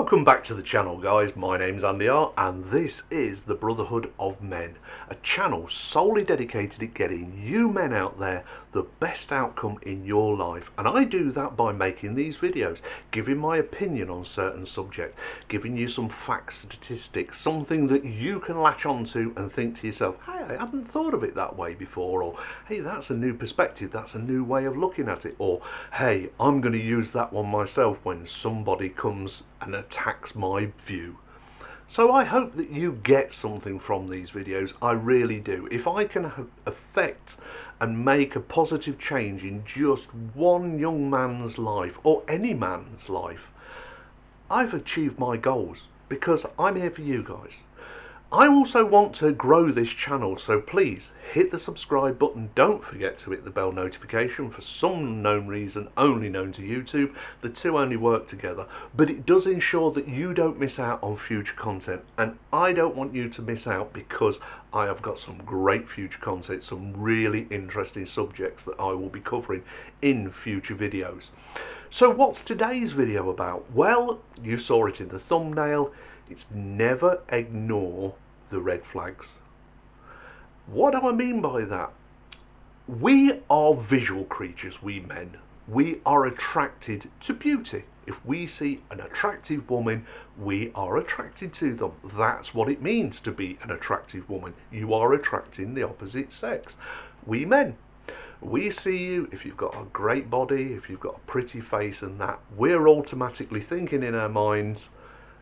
Welcome back to the channel, guys. My name's Andy R and this is the Brotherhood of Men, a channel solely dedicated at getting you men out there the best outcome in your life. And I do that by making these videos, giving my opinion on certain subjects, giving you some facts, statistics, something that you can latch onto and think to yourself, hey, I hadn't thought of it that way before, or hey, that's a new perspective, that's a new way of looking at it, or hey, I'm going to use that one myself when somebody comes and attacks my view. So I hope that you get something from these videos. I really do. If I can affect and make a positive change in just one young man's life, or any man's life, I've achieved my goals, because I'm here for you guys. I also want to grow this channel, so please hit the subscribe button. Don't forget to hit the bell notification. For some unknown reason, only known to YouTube, the two only work together. But it does ensure that you don't miss out on future content. And I don't want you to miss out, because I have got some great future content, some really interesting subjects that I will be covering in future videos. So what's today's video about? Well, you saw it in the thumbnail. It's never ignore the red flags. What do I mean by that? We are visual creatures, we men. We are attracted to beauty. If we see an attractive woman, we are attracted to them. That's what it means to be an attractive woman. You are attracting the opposite sex. We men. We see you, if you've got a great body, if you've got a pretty face and that, we're automatically thinking in our minds,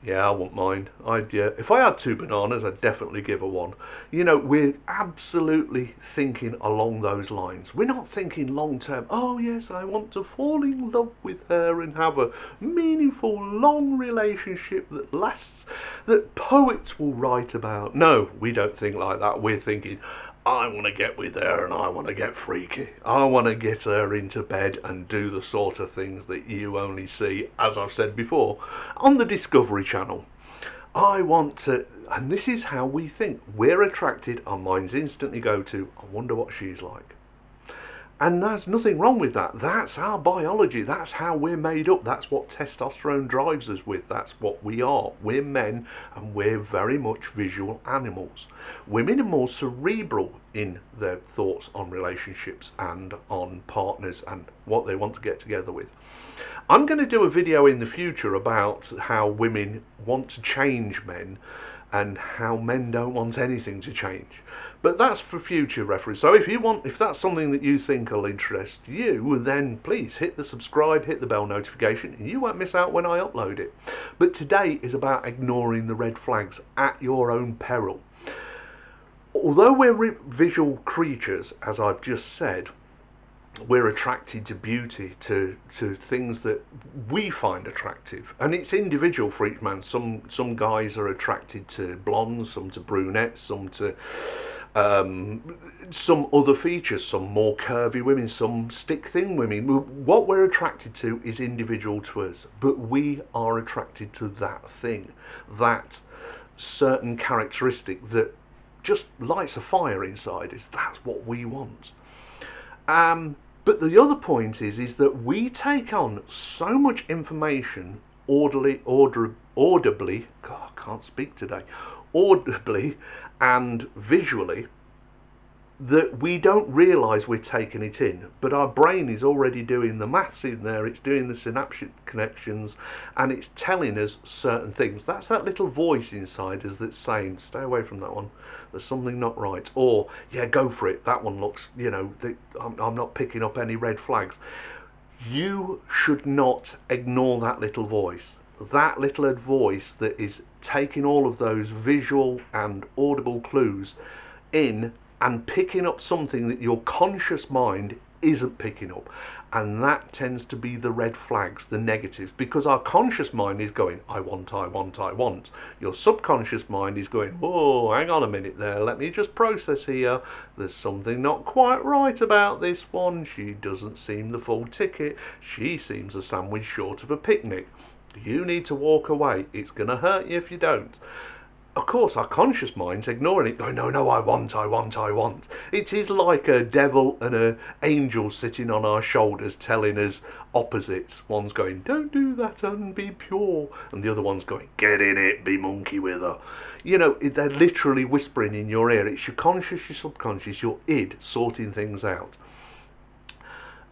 yeah, I wouldn't mind. If I had two bananas, I'd definitely give her one. You know, we're absolutely thinking along those lines. We're not thinking long term, oh yes, I want to fall in love with her and have a meaningful, long relationship that lasts, that poets will write about. No, we don't think like that. We're thinking, I want to get with her and I want to get freaky. I want to get her into bed and do the sort of things that you only see, as I've said before, on the Discovery Channel. I want to, and this is how we think. We're attracted, our minds instantly go to, I wonder what she's like. And there's nothing wrong with that. That's our biology. That's how we're made up. That's what testosterone drives us with. That's what we are. We're men and we're very much visual animals. Women are more cerebral in their thoughts on relationships and on partners and what they want to get together with. I'm going to do a video in the future about how women want to change men and how men don't want anything to change. But that's for future reference. So if that's something that you think will interest you, then please hit the subscribe, hit the bell notification, and you won't miss out when I upload it. But today is about ignoring the red flags at your own peril. Although we're visual creatures, as I've just said, we're attracted to beauty, to things that we find attractive, and it's individual for each man. Some guys are attracted to blondes, some to brunettes, some to some other features, some more curvy women, some stick thin women. What we're attracted to is individual to us, but we are attracted to that thing, that certain characteristic that just lights a fire inside us. That's what we want. But the other point is that we take on so much information audibly, God, I can't speak today, audibly and visually, that we don't realise we're taking it in, but our brain is already doing the maths in there. It's doing the synaptic connections and it's telling us certain things. That's that little voice inside us that's saying, stay away from that one, there's something not right, or yeah, go for it, that one looks, you know, I'm not picking up any red flags. You should not ignore that little voice. That little voice that is taking all of those visual and audible clues in and picking up something that your conscious mind isn't picking up. And that tends to be the red flags, the negatives, because our conscious mind is going, I want, I want, I want. Your subconscious mind is going, whoa, hang on a minute there, let me just process here. There's something not quite right about this one. She doesn't seem the full ticket. She seems a sandwich short of a picnic. You need to walk away. It's going to hurt you if you don't. Of course, our conscious mind's ignoring it, going, no, no, I want, I want, I want. It is like a devil and an angel sitting on our shoulders telling us opposites. One's going, don't do that and be pure. And the other one's going, get in it, be monkey with her. You know, they're literally whispering in your ear. It's your conscious, your subconscious, your id sorting things out.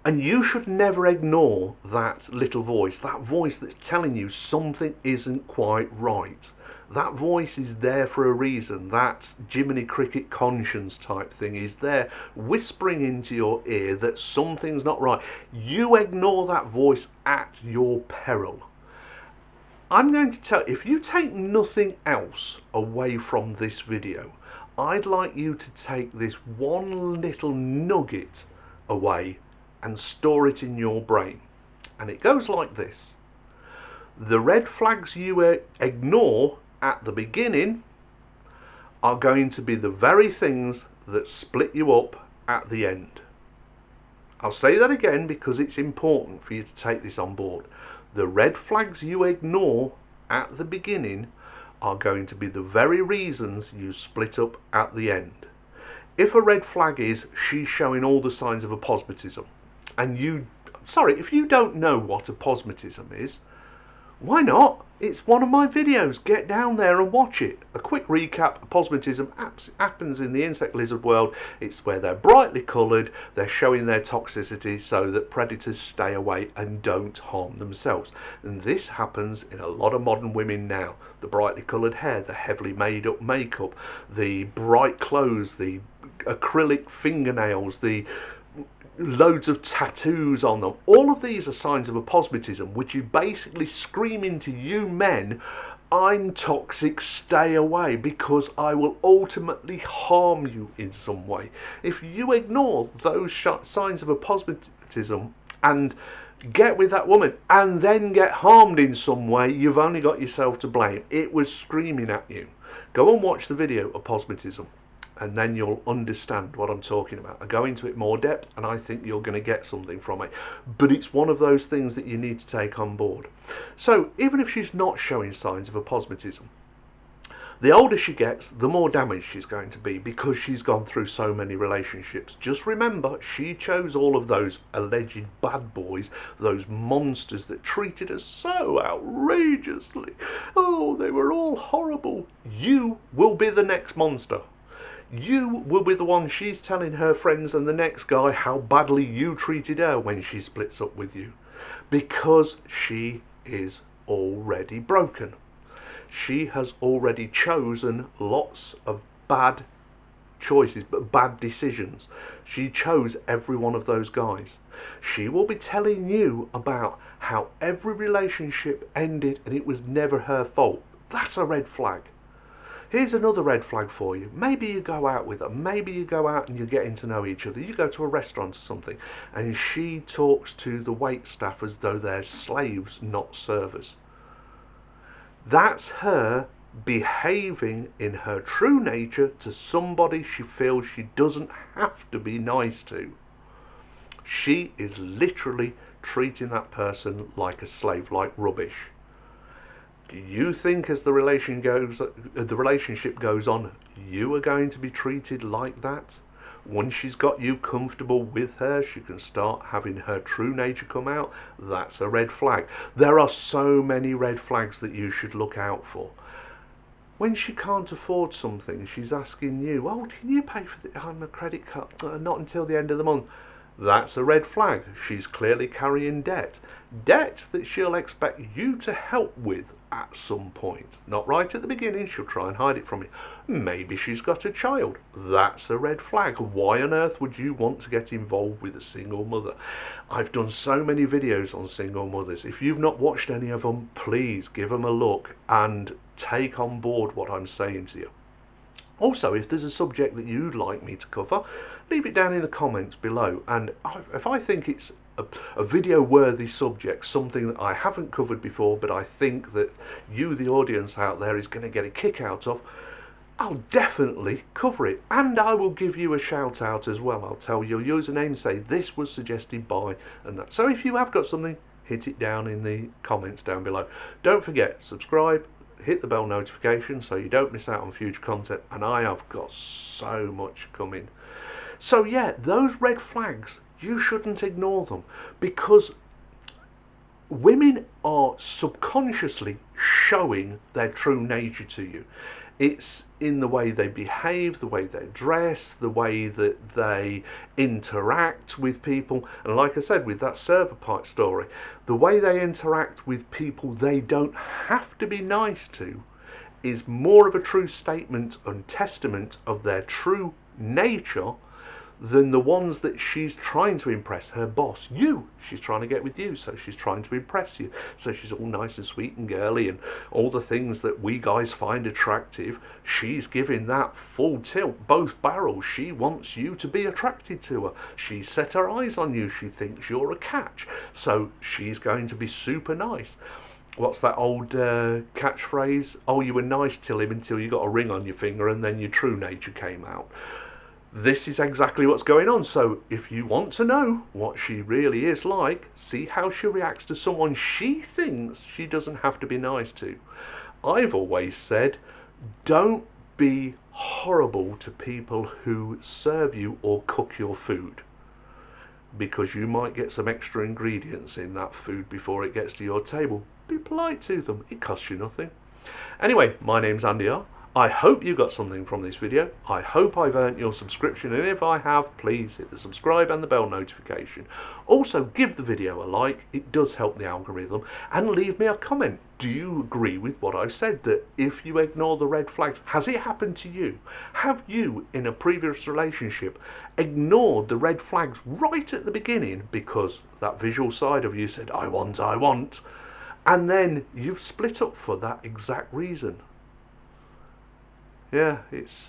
And you should never ignore that little voice, that voice that's telling you something isn't quite right. That voice is there for a reason. That Jiminy Cricket conscience type thing is there whispering into your ear that something's not right. You ignore that voice at your peril. I'm going to tell you, if you take nothing else away from this video, I'd like you to take this one little nugget away and store it in your brain. And it goes like this. The red flags you ignore at the beginning are going to be the very things that split you up at the end. I'll say that again because it's important for you to take this on board. The red flags you ignore at the beginning are going to be the very reasons you split up at the end. If a red flag is she's showing all the signs of aposmatism, and if you don't know what aposmatism is, why not? It's one of my videos. Get down there and watch it. A quick recap. Aposmatism happens in the insect lizard world. It's where they're brightly coloured. They're showing their toxicity so that predators stay away and don't harm themselves. And this happens in a lot of modern women now. The brightly coloured hair, the heavily made up makeup, the bright clothes, the acrylic fingernails, the loads of tattoos on them. All of these are signs of aposmatism, which is basically screaming to you men, I'm toxic, stay away, because I will ultimately harm you in some way. If you ignore those signs of aposmatism and get with that woman and then get harmed in some way, you've only got yourself to blame. It was screaming at you. Go and watch the video, Aposmatism, and then you'll understand what I'm talking about. I go into it more depth and I think you're going to get something from it. But it's one of those things that you need to take on board. So even if she's not showing signs of aposmatism, the older she gets, the more damaged she's going to be because she's gone through so many relationships. Just remember, she chose all of those alleged bad boys, those monsters that treated her so outrageously. Oh, they were all horrible. You will be the next monster. You will be the one she's telling her friends and the next guy how badly you treated her when she splits up with you. Because she is already broken. She has already chosen lots of bad choices, but bad decisions. She chose every one of those guys. She will be telling you about how every relationship ended and it was never her fault. That's a red flag. Here's another red flag for you. Maybe you go out with her. Maybe you go out and you're getting to know each other. You go to a restaurant or something and she talks to the wait staff as though they're slaves, not servers. That's her behaving in her true nature to somebody she feels she doesn't have to be nice to. She is literally treating that person like a slave, like rubbish. Do you think as the relationship goes on, you are going to be treated like that? Once she's got you comfortable with her, she can start having her true nature come out. That's a red flag. There are so many red flags that you should look out for. When she can't afford something, she's asking you, oh, can you pay for it on a credit card? Not until the end of the month. That's a red flag. She's clearly carrying debt. Debt that she'll expect you to help with at some point. Not right at the beginning, she'll try and hide it from you. Maybe she's got a child. That's a red flag. Why on earth would you want to get involved with a single mother? I've done so many videos on single mothers. If you've not watched any of them, please give them a look and take on board what I'm saying to you. Also, if there's a subject that you'd like me to cover, leave it down in the comments below. And if I think it's a video worthy subject, something that I haven't covered before, but I think that you, the audience out there, is going to get a kick out of, I'll definitely cover it. And I will give you a shout out as well. I'll tell your username, say this was suggested by, and that. So if you have got something, hit it down in the comments down below. Don't forget, subscribe, hit the bell notification so you don't miss out on future content, and I have got so much coming. So yeah, those red flags, you shouldn't ignore them, because women are subconsciously showing their true nature to you. It's in the way they behave, the way they dress, the way that they interact with people. And like I said, with that server pipe story, the way they interact with people they don't have to be nice to is more of a true statement and testament of their true nature than the ones that she's trying to impress her boss. She's trying to get with you, so she's trying to impress you. So she's all nice and sweet and girly and all the things that we guys find attractive. She's giving that full tilt, both barrels. She wants you to be attracted to her. She's set her eyes on you. She thinks you're a catch. So she's going to be super nice. What's that old catchphrase? Oh, you were nice to him until you got a ring on your finger and then your true nature came out. This is exactly what's going on. So if you want to know what she really is like, see how she reacts to someone she thinks she doesn't have to be nice to. I've always said, don't be horrible to people who serve you or cook your food, because you might get some extra ingredients in that food before it gets to your table. Be polite to them. It costs you nothing. Anyway, my name's Andy R. I hope you got something from this video. I hope I've earned your subscription, and if I have, please hit the subscribe and the bell notification. Also, give the video a like, it does help the algorithm, and leave me a comment. Do you agree with what I've said, that if you ignore the red flags, has it happened to you? Have you, in a previous relationship, ignored the red flags right at the beginning because that visual side of you said, I want, and then you've split up for that exact reason? Yeah, it's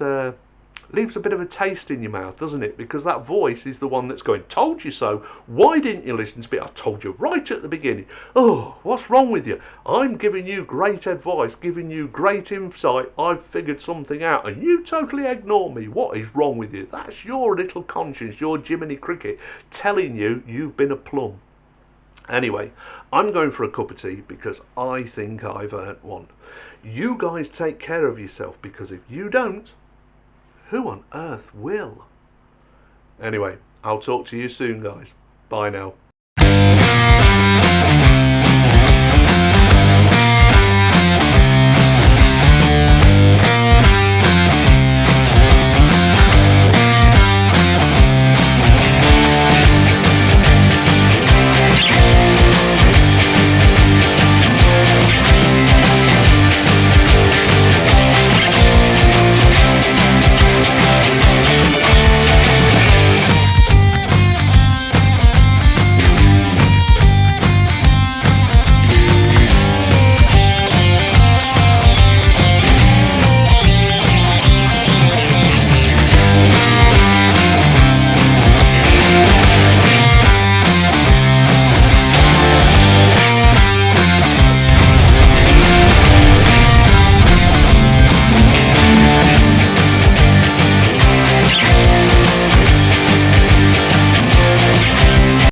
leaves a bit of a taste in your mouth, doesn't it? Because that voice is the one that's going, told you so. Why didn't you listen to me? I told you right at the beginning. Oh, what's wrong with you? I'm giving you great advice, giving you great insight. I've figured something out and you totally ignore me. What is wrong with you? That's your little conscience, your Jiminy Cricket, telling you you've been a plum. Anyway, I'm going for a cup of tea because I think I've earned one. You guys take care of yourself, because if you don't, who on earth will? Anyway, I'll talk to you soon, guys. Bye now.